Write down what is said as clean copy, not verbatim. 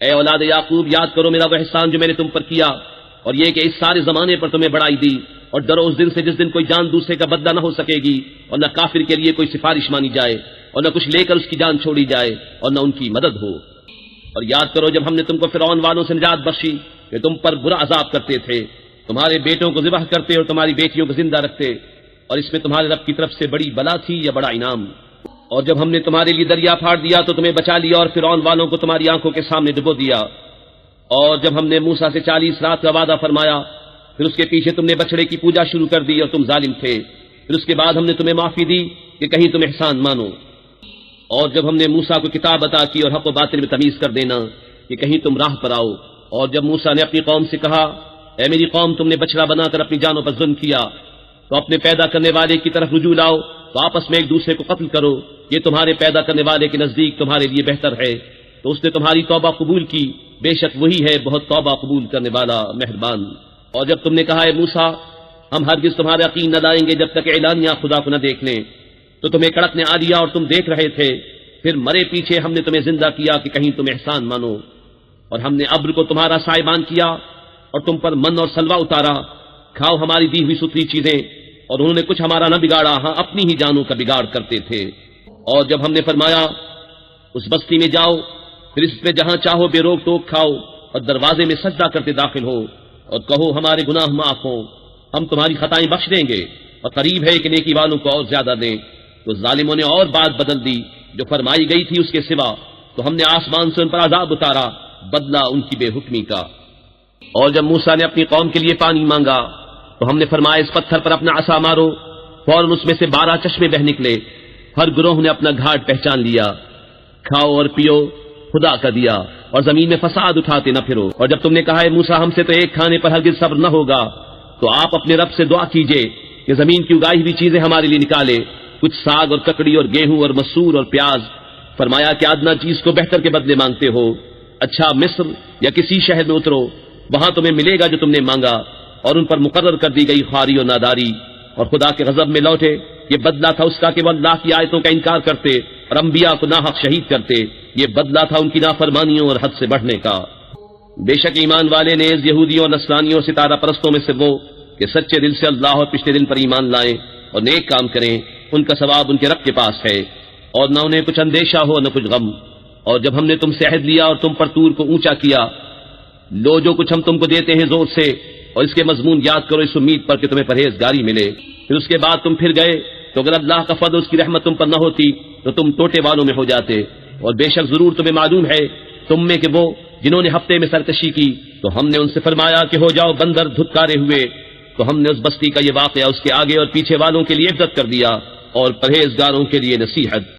اے اولاد یعقوب، یاد کرو میرا وہ احسان جو میں نے تم پر کیا، اور یہ کہ اس سارے زمانے پر تمہیں بڑائی دی، اور ڈرو اس دن سے جس دن کوئی جان دوسرے کا بدلہ نہ ہو سکے گی، اور نہ کافر کے لیے کوئی سفارش مانی جائے، اور نہ کچھ لے کر اس کی جان چھوڑی جائے، اور نہ ان کی مدد ہو۔ اور یاد کرو جب ہم نے تم کو فرعون والوں سے نجات بخشی کہ تم پر برا عذاب کرتے تھے، تمہارے بیٹوں کو ذبح کرتے اور تمہاری بیٹیوں کو زندہ رکھتے، اور اس میں تمہارے رب کی طرف سے بڑی بلا تھی یا بڑا انعام۔ اور جب ہم نے تمہارے لیے دریا پھاڑ دیا تو تمہیں بچا لیا اور فرعون والوں کو تمہاری آنکھوں کے سامنے ڈبو دیا۔ اور جب ہم نے موسیٰ سے 40 رات کا وعدہ فرمایا، پھر اس کے پیچھے تم نے بچڑے کی پوجا شروع کر دی اور تم ظالم تھے، پھر اس کے بعد ہم نے تمہیں معافی دی کہ کہیں تم احسان مانو۔ اور جب ہم نے موسیٰ کو کتاب عطا کی اور حق و باطل میں تمیز کر دینا کہ کہیں تم راہ پر آؤ۔ اور جب موسیٰ نے اپنی قوم سے کہا، اے میری قوم، تم نے بچڑا بنا کر اپنی جانوں پر ظلم کیا، تو اپنے پیدا کرنے والے کی طرف رجوع لاؤ، تو آپس میں ایک دوسرے کو قتل کرو، یہ تمہارے پیدا کرنے والے کے نزدیک تمہارے لیے بہتر ہے۔ تو اس نے تمہاری توبہ قبول کی، بے شک وہی ہے بہت توبہ قبول کرنے والا مہربان۔ اور جب تم نے کہا، اے موسیٰ، ہم ہرگز تمہارا یقین نہ لائیں گے جب تک اعلانیہ خدا کو نہ دیکھ لیں، تو تمہیں کڑک نے آ لیا اور تم دیکھ رہے تھے، پھر مرے پیچھے ہم نے تمہیں زندہ کیا کہ کہیں تم احسان مانو۔ اور ہم نے ابر کو تمہارا سائبان کیا اور تم پر من اور سلوہ اتارا، کھاؤ ہماری دی ہوئی ستری چیزیں، اور انہوں نے کچھ ہمارا نہ بگاڑا، ہاں اپنی ہی جانوں کا بگاڑ کرتے تھے۔ اور جب ہم نے فرمایا اس بستی میں جاؤ، پھر اس میں جہاں چاہو بے روک ٹوک کھاؤ، اور دروازے میں سجدہ کرتے داخل ہو، اور کہو ہمارے گناہ معاف ہوں، ہم تمہاری خطائیں بخش دیں گے، اور قریب ہے کہ نیکی والوں کو اور زیادہ دیں، تو ظالموں نے اور بات بدل دی جو فرمائی گئی تھی اس کے سوا، تو ہم نے آسمان سے ان پر عذاب اتارا، بدلہ ان کی بے حکمی کا۔ اور جب موسیٰ نے اپنی قوم کے لیے پانی مانگا تو ہم نے فرمایا اس پتھر پر اپنا عصا مارو، فوراً اس میں سے 12 چشمے بہ نکلے، ہر گروہ نے اپنا گھاٹ پہچان لیا، کھاؤ اور پیو، خدا کا دیا، اور زمین میں فساد اٹھاتے نہ پھرو۔ اور جب تم نے کہا ہے موسیٰ ہم سے تو ایک کھانے پر ہرگز صبر نہ ہوگا، تو آپ اپنے رب سے دعا کیجئے کہ زمین کی اگائی ہوئی چیزیں ہمارے لیے نکالے، کچھ ساگ اور ککڑی اور گیہوں اور مسور اور پیاز۔ فرمایا کہ ادنا چیز کو بہتر کے بدلے مانگتے ہو، اچھا مصر یا کسی شہر میں اترو، وہاں تمہیں ملے گا جو تم نے مانگا۔ اور ان پر مقرر کر دی گئی خواری اور ناداری، اور خدا کے غضب میں لوٹے، یہ بدلہ تھا اس کا کہ وہ اللہ کی آیتوں کا انکار کرتے اور انبیاء کو ناحق شہید کرتے، یہ بدلہ تھا ان کی نافرمانیوں اور حد سے بڑھنے کا۔ بے شک ایمان والے نیز یہودیوں اور نصرانیوں ستارہ پرستوں میں سے وہ کہ سچے دل سے اللہ اور پچھلے دن پر ایمان لائیں اور نیک کام کریں، ان کا ثواب ان کے رب کے پاس ہے، اور نہ انہیں کچھ اندیشہ ہو نہ کچھ غم۔ اور جب ہم نے تم سے عہد لیا اور تم پر طور کو اونچا کیا، لو جو کچھ ہم تم کو دیتے ہیں زور سے، اور اس کے مضمون یاد کرو اس امید پر کہ تمہیں پرہیزگاری ملے۔ پھر اس کے بعد تم پھر گئے، تو اگر اللہ کا فضل اس کی رحمت تم پر نہ ہوتی تو تم ٹوٹے والوں میں ہو جاتے۔ اور بے شک ضرور تمہیں معلوم ہے تم میں کہ وہ جنہوں نے ہفتے میں سرکشی کی، تو ہم نے ان سے فرمایا کہ ہو جاؤ بندر دھتکارے ہوئے، تو ہم نے اس بستی کا یہ واقعہ اس کے آگے اور پیچھے والوں کے لیے عبرت کر دیا اور پرہیزگاروں کے لیے نصیحت۔